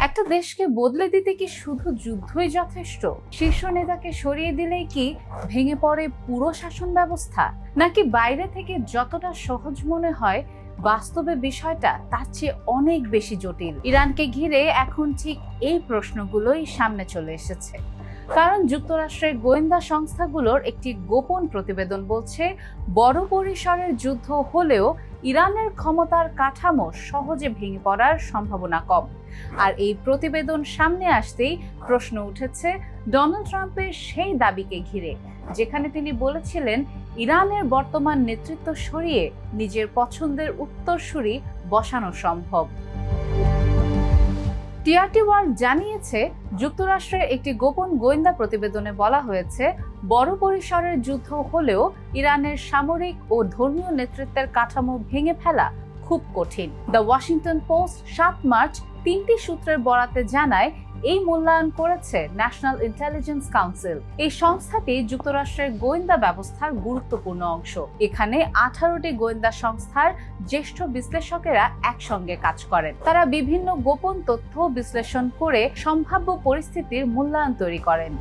একটা দেশকে বদলে দিতে কি শুধু যুদ্ধই যথেষ্ট? শীর্ষ নেতাকে সরিয়ে দিলেই কি ভেঙে পড়ে পুরো শাসন ব্যবস্থা? নাকি বাইরে থেকে যতটা সহজ মনে হয় বাস্তবে বিষয়টা তার চেয়ে অনেক বেশি জটিল? ইরানকে ঘিরে এখন ঠিক এই প্রশ্নগুলোই সামনে চলে এসেছে। কারণ যুক্তরাষ্ট্রের গোয়েন্দা সংস্থাগুলোর একটি গোপন প্রতিবেদন বলছে, বড় পরিসরের যুদ্ধ হলেও ইরানের ক্ষমতার কাঠামো সহজে ভেঙে পড়ার সম্ভাবনা কম। আর এই প্রতিবেদন সামনে আসতেই প্রশ্ন উঠেছে ডোনাল্ড ট্রাম্পের সেই দাবিকে ঘিরে, যেখানে তিনি বলেছিলেন ইরানের বর্তমান নেতৃত্ব সরিয়ে নিজের পছন্দের উত্তরসূরি বসানো সম্ভব। টিআরটি ওয়ার্ল্ড জানিয়েছে, যুক্তরাষ্ট্রের একটি গোপন গোয়েন্দা প্রতিবেদনে বলা হয়েছে, বড় পরিসরের যুদ্ধ হলেও ইরানের সামরিক ও ধর্মীয় নেতৃত্বের কাঠামো ভেঙে ফেলা খুব কঠিন। দ্য ওয়াশিংটন পোস্ট 7 মার্চ 3টি সূত্রের বরাতে জানায়, এই মূল্যায়ন করেছে ন্যাশনাল ইন্টেলিজেন্স কাউন্সিল। এই সংস্থাটি যুক্তরাষ্ট্রের গোয়েন্দা ব্যবস্থার গুরুত্বপূর্ণ অংশ। এখানে 18টি গোয়েন্দা সংস্থার জ্যেষ্ঠ বিশ্লেষকেরা একসঙ্গে কাজ করেন। তারা বিভিন্ন গোপন তথ্য বিশ্লেষণ করে সম্ভাব্য পরিস্থিতির মূল্যায়ন তৈরি করেন।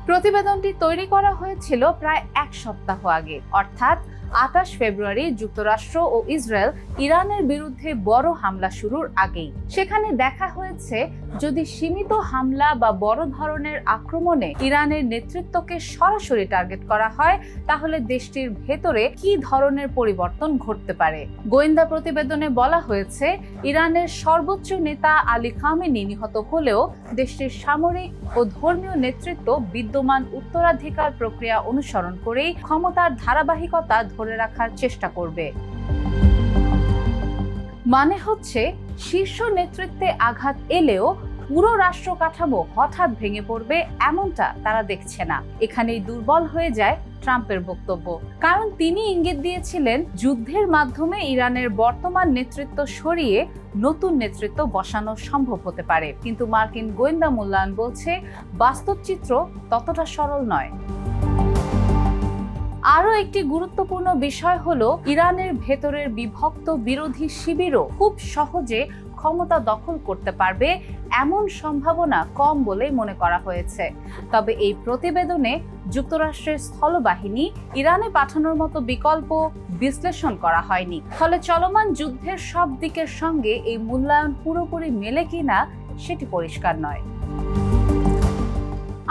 প্রতিবেদনটি তৈরি করা হয়েছিল প্রায় 1 সপ্তাহ আগে, অর্থাৎ 28 ফেব্রুয়ারি যুক্তরাষ্ট্র ও ইসরায়েল ইরানের বিরুদ্ধে বড় হামলা শুরুর আগেই। সেখানে দেখা হয়েছে, যদি সীমিত হামলা বা বড় ধরনের আক্রমণে ইরানের নেতৃত্বকে সরাসরি টার্গেট করা হয়, তাহলে দেশটির ভেতরে কি ধরনের পরিবর্তন ঘটতে পারে। গোয়েন্দা প্রতিবেদনে বলা হয়েছে, ইরানের সর্বোচ্চ নেতা আলী খামেনি নিহত হলেও দেশটির সামরিক ও ধর্মীয় নেতৃত্ব বিদ্যমান উত্তরাধিকার প্রক্রিয়া অনুসরণ করেই ক্ষমতার ধারাবাহিকতা ধরে রাখার চেষ্টা করবে। মানে হচ্ছে, শীর্ষ নেতৃত্বে আঘাত এলেও পুরো রাষ্ট্র কাঠামো হঠাৎ ভেঙে পড়বে এমনটা তারা দেখছে না। এখানেই দুর্বল হয়ে যায় ট্রাম্পের বক্তব্য। কারণ তিনি ইঙ্গিত দিয়েছিলেন, যুদ্ধের মাধ্যমে ইরানের বর্তমান নেতৃত্ব সরিয়ে নতুন নেতৃত্ব বসানো সম্ভব হতে পারে। কিন্তু মার্কিন গোয়েন্দা মূল্যায়ন বলছে, বাস্তব চিত্র ততটা সরল নয়। আরও একটি গুরুত্বপূর্ণ বিষয় হলো, ইরানের ভেতরের বিভক্ত বিরোধী শিবিরও খুব সহজে ক্ষমতা দখল করতে পারবে এমন সম্ভাবনা কম বলেই মনে করা হয়েছে। তবে এই প্রতিবেদনে যুক্তরাষ্ট্রের স্থলবাহিনী ইরানে পাঠানোর মতো বিকল্প বিশ্লেষণ করা হয়নি। ফলে চলমান যুদ্ধের সব দিকের সঙ্গে এই মূল্যায়ন পুরোপুরি মেলে কিনা সেটি পরিষ্কার নয়।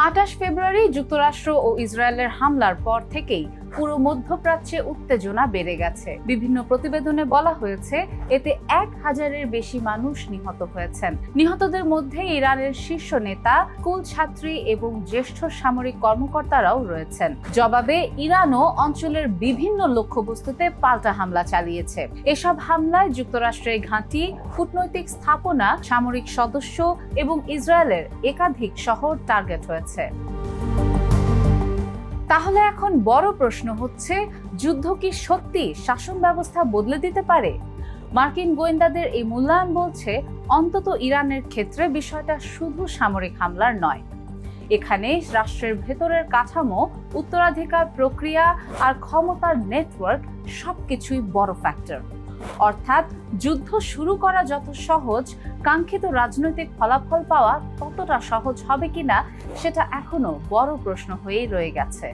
28 ফেব্রুয়ারি যুক্তরাষ্ট্র ও ইসরায়েলের হামলার পর থেকেই পুরো মধ্যপ্রাচ্যে উত্তেজনা বেড়ে গেছে। বিভিন্ন প্রতিবেদনে বলা হয়েছে, এতে 1000-এর বেশি মানুষ নিহত হয়েছেন। নিহতদের মধ্যে ইরানের শীর্ষ নেতা, স্কুল ছাত্রী এবং জ্যেষ্ঠ সামরিক কর্মকর্তারাও রয়েছেন। জবাবে ইরানও অঞ্চলের বিভিন্ন লক্ষ্যবস্তুতে পাল্টা হামলা চালিয়েছে। এসব হামলায় যুক্তরাষ্ট্রের ঘাঁটি, কূটনৈতিক স্থাপনা, সামরিক সদস্য এবং ইসরায়েলের একাধিক শহর টার্গেট হয়েছে। তাহলে এখন বড় প্রশ্ন হচ্ছে, যুদ্ধ কি সত্যি শাসন ব্যবস্থা বদলে দিতে পারে? মার্কিন গোয়েন্দাদের এই মূল্যায়ন বলছে, অন্তত ইরানের ক্ষেত্রে বিষয়টা শুধু সামরিক হামলার নয়। এখানে রাষ্ট্রের ভেতরের কাঠামো, উত্তরাধিকার প্রক্রিয়া আর ক্ষমতার নেটওয়ার্ক সবকিছুই বড় ফ্যাক্টর। অর্থাৎ যুদ্ধ শুরু করা যত সহজ, কাঙ্ক্ষিত রাজনৈতিক ফলাফল পাওয়া ততটা সহজ হবে কিনা সেটা এখনো বড় প্রশ্ন হয়েই রয়ে গেছে।